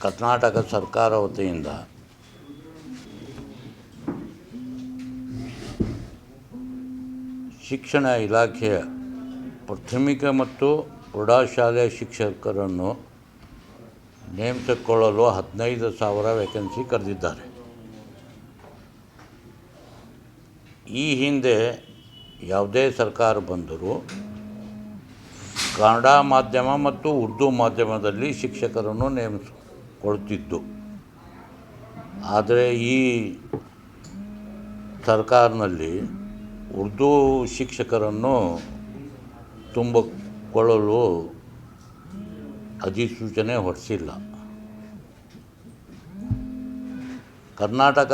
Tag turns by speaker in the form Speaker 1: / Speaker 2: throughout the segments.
Speaker 1: ಕರ್ನಾಟಕ ಸರ್ಕಾರ ವತಿಯಿಂದ ಶಿಕ್ಷಣ ಇಲಾಖೆಯ ಪ್ರಾಥಮಿಕ ಮತ್ತು ಪ್ರೌಢಶಾಲೆಯ ಶಿಕ್ಷಕರನ್ನು ನೇಮಿಸಿಕೊಳ್ಳಲು 15,000 ವೇಕೆನ್ಸಿ ಕರೆದಿದ್ದಾರೆ. ಈ ಹಿಂದೆ ಯಾವುದೇ ಸರ್ಕಾರ ಬಂದರೂ ಕನ್ನಡ ಮಾಧ್ಯಮ ಮತ್ತು ಉರ್ದು ಮಾಧ್ಯಮದಲ್ಲಿ ಶಿಕ್ಷಕರನ್ನು ನೇಮಿಸಿಕೊಳ್ತಿದ್ದು. ಆದರೆ ಈ ಸರ್ಕಾರದಲ್ಲಿ ಉರ್ದು ಶಿಕ್ಷಕರನ್ನು ತುಂಬಿಕೊಳ್ಳಲು ಅಧಿಸೂಚನೆ ಹೊರಡಿಸಿಲ್ಲ. ಕರ್ನಾಟಕ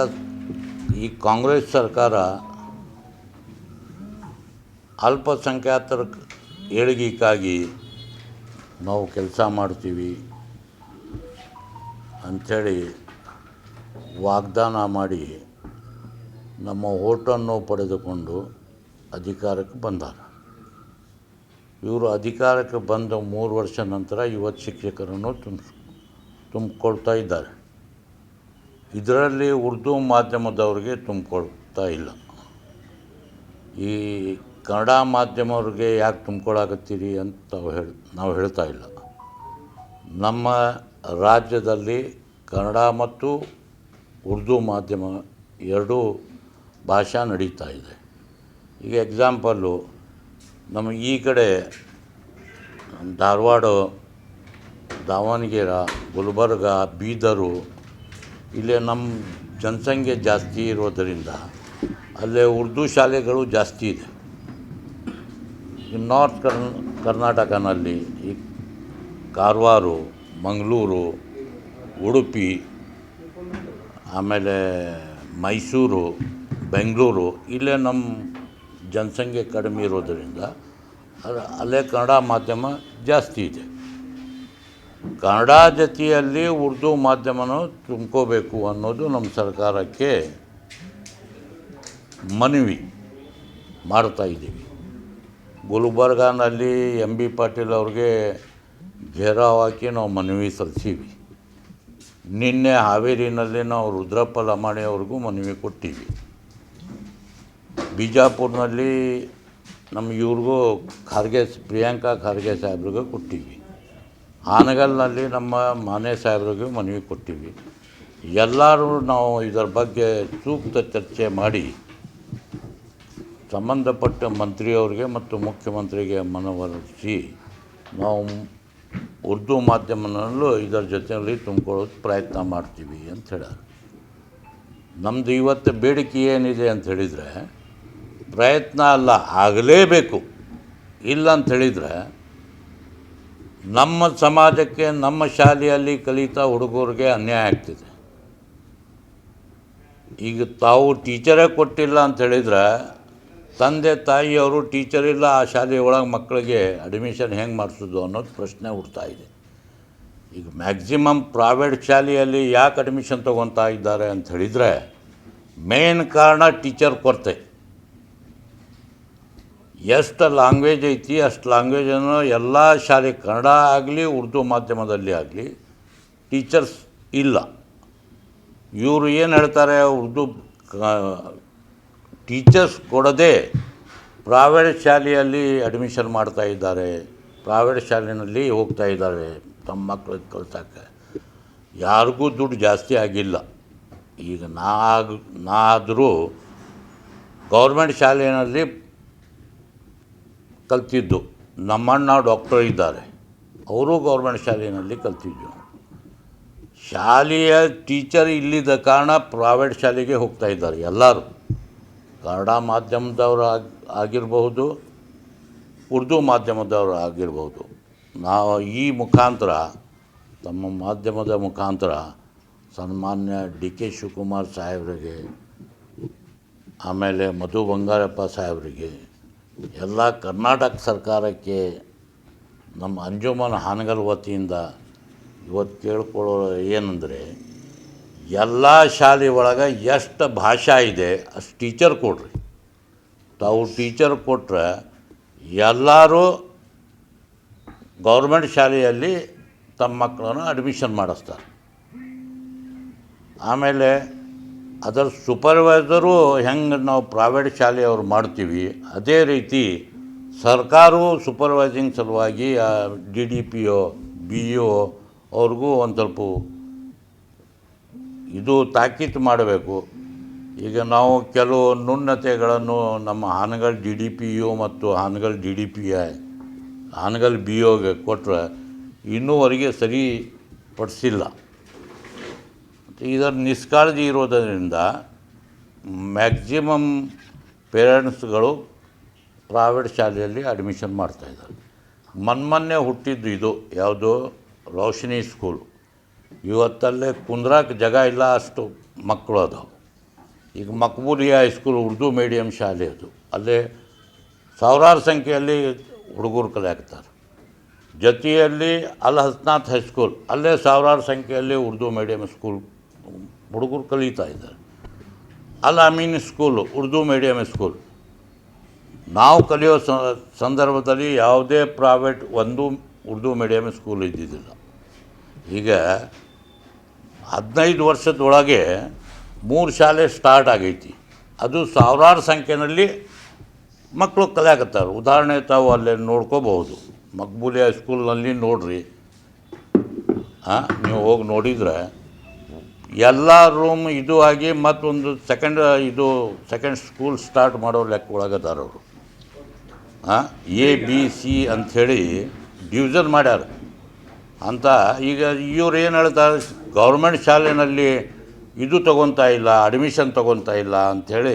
Speaker 1: ಈ ಕಾಂಗ್ರೆಸ್ ಸರ್ಕಾರ ಅಲ್ಪಸಂಖ್ಯಾತರ ಏಳಿಗೆಗಾಗಿ ನಾವು ಕೆಲಸ ಮಾಡ್ತೀವಿ ಅಂಥೇಳಿ ವಾಗ್ದಾನ ಮಾಡಿ ನಮ್ಮ ಓಟನ್ನು ಪಡೆದುಕೊಂಡು ಅಧಿಕಾರಕ್ಕೆ ಬಂದಾರ. ಇವರು ಅಧಿಕಾರಕ್ಕೆ ಬಂದ 3 ವರ್ಷ ನಂತರ ಇವತ್ತು ಶಿಕ್ಷಕರನ್ನು ತುಂಬಿಕೊಳ್ತಾ ಇದ್ದಾರೆ. ಇದರಲ್ಲಿ ಉರ್ದು ಮಾಧ್ಯಮದವ್ರಿಗೆ ತುಂಬಿಕೊಳ್ತಾ ಇಲ್ಲ. ಈ ಕನ್ನಡ ಮಾಧ್ಯಮವ್ರಿಗೆ ಯಾಕೆ ತುಂಬಿಕೊಳ್ಳಾಕತ್ತೀರಿ ಅಂತ ನಾವು ಹೇಳ್ತಾ ಇಲ್ಲ. ನಮ್ಮ ರಾಜ್ಯದಲ್ಲಿ ಕನ್ನಡ ಮತ್ತು ಉರ್ದು ಮಾಧ್ಯಮ ಎರಡೂ ಭಾಷೆ ನಡೀತಾ ಇದೆ. ಈಗ ಎಕ್ಸಾಂಪಲ್ಲು ನಮ್ಮ ಈ ಕಡೆ ಧಾರವಾಡ, ದಾವಣಗೆರೆ, ಗುಲ್ಬರ್ಗ, ಬೀದರು ಇಲ್ಲೇ ನಮ್ಮ ಜನಸಂಖ್ಯೆ ಜಾಸ್ತಿ ಇರೋದರಿಂದ ಅಲ್ಲೇ ಉರ್ದು ಶಾಲೆಗಳು ಜಾಸ್ತಿ ಇದೆ. ಈ ನಾರ್ತ್ ಕರ್ನಾಟಕನಲ್ಲಿ ಈ ಕಾರವಾರ, ಮಂಗಳೂರು, ಉಡುಪಿ, ಆಮೇಲೆ ಮೈಸೂರು, ಬೆಂಗಳೂರು ಇಲ್ಲೇ ನಮ್ಮ ಜನಸಂಖ್ಯೆ ಕಡಿಮೆ ಇರೋದರಿಂದ ಅಲ್ಲೇ ಕನ್ನಡ ಮಾಧ್ಯಮ ಜಾಸ್ತಿ ಇದೆ. ಕನ್ನಡ ಜೊತೆಯಲ್ಲಿ ಉರ್ದು ಮಾಧ್ಯಮನೂ ತುಂಬ್ಕೋಬೇಕು ಅನ್ನೋದು ನಮ್ಮ ಸರ್ಕಾರಕ್ಕೆ ಮನವಿ ಮಾಡ್ತಾಯಿದ್ದೀವಿ. ಗುಲ್ಬರ್ಗಾನಲ್ಲಿ ಎಂ ಬಿ ಪಾಟೀಲ್ ಅವ್ರಿಗೆ ಘೇರಾವ್ ಹಾಕಿ ನಾವು ಮನವಿ ಸಲ್ಲಿಸೀವಿ. ನಿನ್ನೆ ಹಾವೇರಿನಲ್ಲಿ ನಾವು ರುದ್ರಪ್ಪ ಲಮಾಣಿ ಅವ್ರಿಗೂ ಮನವಿ ಕೊಟ್ಟಿವಿ. ಬಿಜಾಪುರನಲ್ಲಿ ನಮ್ಮ ಇವ್ರಿಗೂ ಪ್ರಿಯಾಂಕಾ ಖರ್ಗೆ ಸಾಹೇಬ್ರಿಗೂ ಕೊಟ್ಟಿವಿ. ಹಾನಗಲ್ನಲ್ಲಿ ನಮ್ಮ ಮಾನೆ ಸಾಹೇಬ್ರಿಗೂ ಮನವಿ ಕೊಟ್ಟಿವಿ. ಎಲ್ಲರೂ ನಾವು ಇದರ ಬಗ್ಗೆ ಸೂಕ್ತ ಚರ್ಚೆ ಮಾಡಿ ಸಂಬಂಧಪಟ್ಟ ಮಂತ್ರಿಯವ್ರಿಗೆ ಮತ್ತು ಮುಖ್ಯಮಂತ್ರಿಗೆ ಮನವೊಲಿಸಿ ನಾವು ಉರ್ದು ಮಾಧ್ಯಮನಲ್ಲೂ ಇದರ ಜೊತೆಯಲ್ಲಿ ತುಂಬಿಕೊಳ್ಳೋದು ಪ್ರಯತ್ನ ಮಾಡ್ತೀವಿ ಅಂತ ಹೇಳ್ಯಾರ. ನಮ್ಮದು ಇವತ್ತು ಬೇಡಿಕೆ ಏನಿದೆ ಅಂತ ಹೇಳಿದರೆ, ಪ್ರಯತ್ನ ಅಲ್ಲ, ಆಗಲೇಬೇಕು. ಇಲ್ಲ ಅಂತ ಹೇಳಿದರೆ ನಮ್ಮ ಸಮಾಜಕ್ಕೆ, ನಮ್ಮ ಶಾಲೆಯಲ್ಲಿ ಕಲಿತಾ ಹುಡುಗರಿಗೆ ಅನ್ಯಾಯ ಆಗ್ತಿದೆ. ಈಗ ತಾವು ಟೀಚರೇ ಕೊಟ್ಟಿಲ್ಲ ಅಂತ ಹೇಳಿದರೆ ತಂದೆ ತಾಯಿಯವರು ಟೀಚರ್ ಇಲ್ಲ ಆ ಶಾಲೆ ಒಳಗೆ ಮಕ್ಕಳಿಗೆ ಅಡ್ಮಿಷನ್ ಹೆಂಗೆ ಮಾಡಿಸೋದು ಅನ್ನೋದು ಪ್ರಶ್ನೆ ಹುಡ್ತಾ ಇದೆ. ಈಗ ಮ್ಯಾಕ್ಸಿಮಮ್ ಪ್ರೈವೇಟ್ ಶಾಲೆಯಲ್ಲಿ ಯಾಕೆ ಅಡ್ಮಿಷನ್ ತೊಗೊತಾ ಇದ್ದಾರೆ ಅಂತ ಹೇಳಿದರೆ ಮೇನ್ ಕಾರಣ ಟೀಚರ್ ಕೊರತೆ. ಎಷ್ಟು ಲ್ಯಾಂಗ್ವೇಜ್ ಐತಿ ಅಷ್ಟು ಲ್ಯಾಂಗ್ವೇಜನ್ನು ಎಲ್ಲ ಶಾಲೆ, ಕನ್ನಡ ಆಗಲಿ ಉರ್ದು ಮಾಧ್ಯಮದಲ್ಲಿ ಆಗಲಿ ಟೀಚರ್ಸ್ ಇಲ್ಲ. ಇವರು ಏನು ಹೇಳ್ತಾರೆ, ಉರ್ದು ಟೀಚರ್ಸ್ ಕೊಡದೆ ಪ್ರೈವೇಟ್ ಶಾಲೆಯಲ್ಲಿ ಅಡ್ಮಿಷನ್ ಮಾಡ್ತಾ ಇದ್ದಾರೆ, ಪ್ರೈವೇಟ್ ಶಾಲೆಯಲ್ಲಿ ಹೋಗ್ತಾ ಇದ್ದಾರೆ ತಮ್ಮ ಮಕ್ಕಳಿಗೆ ಕಲ್ಸೋಕ್ಕೆ. ಯಾರಿಗೂ ದುಡ್ಡು ಜಾಸ್ತಿ ಆಗಿಲ್ಲ. ಈಗ ನಾದರೂ ಗೌರ್ಮೆಂಟ್ ಶಾಲೆಯಲ್ಲಿ ಕಲ್ತಿದ್ದು, ನಮ್ಮಣ್ಣ ಡಾಕ್ಟರ್ ಇದ್ದಾರೆ, ಅವರು ಗೌರ್ಮೆಂಟ್ ಶಾಲೆಯಲ್ಲಿ ಕಲ್ತಿದ್ದು. ಶಾಲೆಯ ಟೀಚರ್ ಇಲ್ಲಿದ್ದ ಕಾರಣ ಪ್ರೈವೇಟ್ ಶಾಲೆಗೆ ಹೋಗ್ತಾ ಇದ್ದಾರೆ ಎಲ್ಲರೂ. ಕನ್ನಡ ಮಾಧ್ಯಮದವರು ಆಗಿರಬಹುದು, ಉರ್ದು ಮಾಧ್ಯಮದವರು ಆಗಿರ್ಬೋದು. ನಾವು ಈ ಮುಖಾಂತರ, ತಮ್ಮ ಮಾಧ್ಯಮದ ಮುಖಾಂತರ ಸನ್ಮಾನ್ಯ ಡಿ.ಕೆ. ಶಿವಕುಮಾರ್ ಸಾಹೇಬರಿಗೆ, ಆಮೇಲೆ ಮಧು ಬಂಗಾರಪ್ಪ ಸಾಹೇಬರಿಗೆ, ಎಲ್ಲ ಕರ್ನಾಟಕ ಸರ್ಕಾರಕ್ಕೆ ನಮ್ಮ ಅಂಜುಮನ್ ಹಾನಗಲ್ ವತಿಯಿಂದ ಇವತ್ತು ಕೇಳ್ಕೊಳ್ಳೋ ಏನಂದರೆ, ಎಲ್ಲ ಶಾಲೆ ಒಳಗೆ ಎಷ್ಟು ಭಾಷೆ ಇದೆ ಅಷ್ಟು ಟೀಚರ್ ಕೊಡ್ರಿ. ತಾವು ಟೀಚರ್ ಕೊಟ್ಟರೆ ಎಲ್ಲರೂ ಗೌರ್ಮೆಂಟ್ ಶಾಲೆಯಲ್ಲಿ ತಮ್ಮ ಮಕ್ಕಳನ್ನು ಅಡ್ಮಿಷನ್ ಮಾಡಿಸ್ತಾರೆ. ಆಮೇಲೆ ಅದರ ಸೂಪರ್ವೈಸರು ಹೆಂಗೆ ನಾವು ಪ್ರೈವೇಟ್ ಶಾಲೆಯವ್ರು ಮಾಡ್ತೀವಿ ಅದೇ ರೀತಿ ಸರ್ಕಾರವು ಸೂಪರ್ವೈಸಿಂಗ್ ಸಲುವಾಗಿ DDPO BO ಅವ್ರಿಗೂ ಒಂದು ಸ್ವಲ್ಪ ಇದು ತಾಕೀತು ಮಾಡಬೇಕು. ಈಗ ನಾವು ಕೆಲವು ನ್ಯೂನತೆಗಳನ್ನು ನಮ್ಮ ಹಾನಗಲ್ DDPO ಮತ್ತು ಹಾನಗಲ್ DDPI ಹಾನಗಲ್ BOಗೆ ಕೊಟ್ಟರೆ ಇನ್ನೂವರೆಗೆ ಸರಿಪಡಿಸಿಲ್ಲ. ಇದರ ನಿಷ್ಕಾಳಜಿ ಇರೋದರಿಂದ ಮ್ಯಾಕ್ಸಿಮಮ್ ಪೇರೆಂಟ್ಸ್ಗಳು ಪ್ರೈವೇಟ್ ಶಾಲೆಯಲ್ಲಿ ಅಡ್ಮಿಷನ್ ಮಾಡ್ತಾಯಿದ್ದಾರೆ. ಮೊನ್ನೆ ಹುಟ್ಟಿದ್ದು ಇದು ಯಾವುದು ರೋಶನಿ ಸ್ಕೂಲ್, ಇವತ್ತಲ್ಲೇ ಕುಂದ್ರಾಕ ಜಾಗ ಇಲ್ಲ, ಅಷ್ಟು ಮಕ್ಕಳು ಅದಾವೆ. ಈಗ ಮಕ್ಬೂಲಿಯಾ ಹೈಸ್ಕೂಲ್ ಉರ್ದು ಮೀಡಿಯಮ್ ಶಾಲೆ ಅದು, ಅಲ್ಲೇ ಸಾವಿರಾರು ಸಂಖ್ಯೆಯಲ್ಲಿ ಹುಡುಗರು ಕಲಿಯಾಕ್ತಾರೆ. ಜೊತೆಯಲ್ಲಿ ಅಲ್ ಹಸ್ನಾಥ್ ಹೈಸ್ಕೂಲ್, ಅಲ್ಲೇ ಸಾವಿರಾರು ಸಂಖ್ಯೆಯಲ್ಲಿ ಉರ್ದು ಮೀಡಿಯಮ್ ಸ್ಕೂಲ್ ಹುಡುಗರು ಕಲಿತಾ ಇದ್ದಾರೆ. ಅಲ್ Amin school Urdu medium school. ನಾವು ಕಲಿಯೋ ಸಂದರ್ಭದಲ್ಲಿ ಯಾವುದೇ ಪ್ರೈವೇಟ್ ಒಂದು ಉರ್ದು ಮೀಡಿಯಮ್ ಸ್ಕೂಲ್ ಇದ್ದಿದ್ದಿಲ್ಲ. ಈಗ 15 ವರ್ಷದೊಳಗೆ 3 ಶಾಲೆ ಸ್ಟಾರ್ಟ್ ಆಗೈತಿ. ಅದು ಸಾವಿರಾರು ಸಂಖ್ಯೆಯಲ್ಲಿ ಮಕ್ಕಳು ಕಲಿಯಾಕತ್ತಾರೆ. ಉದಾಹರಣೆ ತಾವು ಅಲ್ಲೇ ನೋಡ್ಕೋಬಹುದು, ಮಕ್ಬೂಲಿಯಾ ಸ್ಕೂಲ್ನಲ್ಲಿ ನೋಡ್ರಿ, ನೀವು ಹೋಗಿ ನೋಡಿದರೆ ಎಲ್ಲ ರೂಮ್ ಇದು ಆಗಿ ಮತ್ತೊಂದು ಸೆಕೆಂಡ್ ಸ್ಕೂಲ್ ಸ್ಟಾರ್ಟ್ ಮಾಡೋ ಲೆಕ್ಕ ಒಳಗದಾರವರು. ABC ಅಂಥೇಳಿ ಡಿವಿಷನ್ ಮಾಡ್ಯಾರ ಅಂತ. ಈಗ ಇವ್ರು ಏನು ಹೇಳ್ತಾರೆ, ಗೌರ್ಮೆಂಟ್ ಶಾಲೆಯಲ್ಲಿ ಇದು ತೊಗೊತಾ ಇಲ್ಲ, ಅಡ್ಮಿಷನ್ ತೊಗೊತಾ ಇಲ್ಲ ಅಂಥೇಳಿ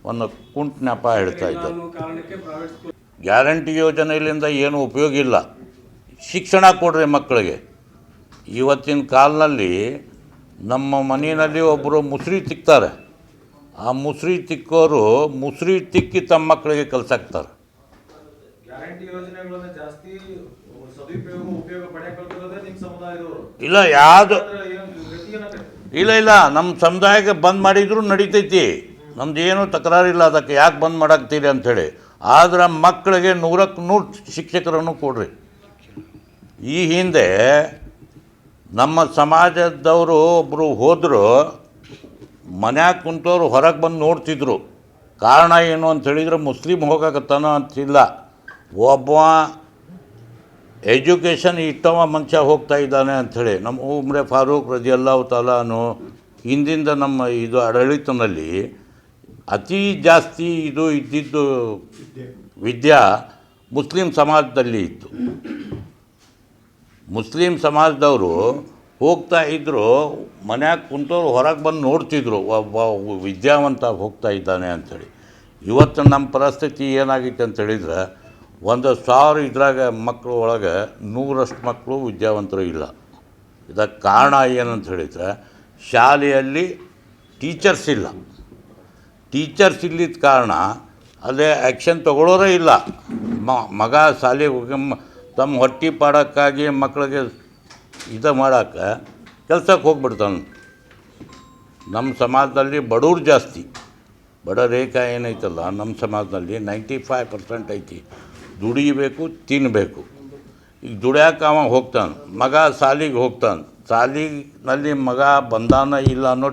Speaker 1: ಒಂದು ಕುಂಟು ನೆಪ ಹೇಳ್ತಾ ಇದ್ದಾರೆ. ಗ್ಯಾರಂಟಿ ಯೋಜನೆಯಿಂದ ಏನೂ ಉಪಯೋಗ ಇಲ್ಲ. ಶಿಕ್ಷಣ ಕೊಡ್ರಿ ಮಕ್ಕಳಿಗೆ. ಇವತ್ತಿನ ಕಾಲದಲ್ಲಿ ನಮ್ಮ ಮನೆಯಲ್ಲಿ ಒಬ್ಬರು ಮುಸ್ರಿ ತಿಕ್ತಾರೆ, ಆ ಮುಸ್ರಿ ತಿಕ್ಕೋರು ಮುಸ್ರಿ ತಿಕ್ಕಿ ತಮ್ಮ ಮಕ್ಕಳಿಗೆ ಕಲ್ಸಾಕ್ತಾರೆ. ಇಲ್ಲ ಯಾವುದು ಇಲ್ಲ ನಮ್ಮ ಸಮುದಾಯಕ್ಕೆ ಬಂದ್ ಮಾಡಿದ್ರು ನಡೀತೈತಿ, ನಮ್ದು ಏನೂ ತಕರಾರಿಲ್ಲ, ಅದಕ್ಕೆ ಯಾಕೆ ಬಂದ್ ಮಾಡಾಕ್ತೀರಿ ಅಂಥೇಳಿ. ಆದ್ರೆ ಮಕ್ಕಳಿಗೆ 100ಕ್ಕೆ 100 ಶಿಕ್ಷಕರನ್ನು ಕೊಡ್ರಿ. ಈ ಹಿಂದೆ ನಮ್ಮ ಸಮಾಜದವರು ಒಬ್ಬರು ಹೋದರು, ಮನ್ಯಾಗ ಕುಂತವ್ರು ಹೊರಗೆ ಬಂದು ನೋಡ್ತಿದ್ರು. ಕಾರಣ ಏನು ಅಂತ ಹೇಳಿದ್ರೆ ಮುಸ್ಲಿಮ್ ಹೋಗಕತ್ತಾನೋ ಅಂತಿಲ್ಲ, ಒಬ್ಬ ಎಜುಕೇಷನ್ ಇಟ್ಟವ ಮನುಷ್ಯ ಹೋಗ್ತಾ ಇದ್ದಾನೆ ಅಂಥೇಳಿ. ನಮ್ಮ ಉಮ್ರೆ ಫಾರೂಕ್ ರಜಿಯಲ್ಲಾಹು ತಾಲಾನು ಹಿಂದಿಂದ ನಮ್ಮ ಇದು ಆಡಳಿತದಲ್ಲಿ ಅತಿ ಜಾಸ್ತಿ ಇದು ಇದ್ದಿದ್ದು ವಿದ್ಯಾ ಮುಸ್ಲಿಂ ಸಮಾಜದಲ್ಲಿ ಇತ್ತು. ಮುಸ್ಲಿಂ ಸಮಾಜದವರು ಹೋಗ್ತಾ ಇದ್ದರು, ಮನ್ಯಾಗ ಕುಂತವ್ರು ಹೊರಗೆ ಬಂದು ನೋಡ್ತಿದ್ರು, ಒಬ್ಬ ವಿದ್ಯಾವಂತ ಹೋಗ್ತಾ ಇದ್ದಾನೆ ಅಂಥೇಳಿ. ಇವತ್ತು ನಮ್ಮ ಪರಿಸ್ಥಿತಿ ಏನಾಗಿತ್ತು ಅಂತ ಹೇಳಿದ್ರೆ 1,000 ಇದ್ರಾಗ ಮಕ್ಕಳು ಒಳಗೆ 100ರಷ್ಟು ಮಕ್ಕಳು ವಿದ್ಯಾವಂತರು ಇಲ್ಲ. ಇದಕ್ಕೆ ಕಾರಣ ಏನಂತ ಹೇಳಿದ್ರೆ ಶಾಲೆಯಲ್ಲಿ ಟೀಚರ್ಸ್ ಇಲ್ಲ. ಟೀಚರ್ಸ್ ಇಲ್ಲಿದ್ದ ಕಾರಣ ಅಲ್ಲೇ ಆ್ಯಕ್ಷನ್ ತಗೊಳ್ಳೋರೇ ಇಲ್ಲ. ಮಗ ಶಾಲೆಗೆ ಹೋಗಿ ತಮ್ಮ ಹೊಟ್ಟೆ ಪಾಡೋಕ್ಕಾಗಿ ಮಕ್ಕಳಿಗೆ ಇದು ಮಾಡೋಕ್ಕೆ ಕೆಲಸಕ್ಕೆ ಹೋಗ್ಬಿಡ್ತಾನೆ. ನಮ್ಮ ಸಮಾಜದಲ್ಲಿ ಬಡವ್ರು ಜಾಸ್ತಿ, ಬಡ ರೇಖಾ ಏನೈತಲ್ಲ ನಮ್ಮ ಸಮಾಜದಲ್ಲಿ 95% ಐತಿ. ದುಡಿಬೇಕು, ತಿನ್ನಬೇಕು. ಈಗ ದುಡ್ಯಾಕೆ ಅವ ಹೋಗ್ತಾನೆ, ಮಗ ಶಾಲೆಗೆ ಹೋಗ್ತಾನೆ, ಶಾಲೆನಲ್ಲಿ ಮಗ ಬಂದಾನ ಇಲ್ಲ ಅನ್ನೋ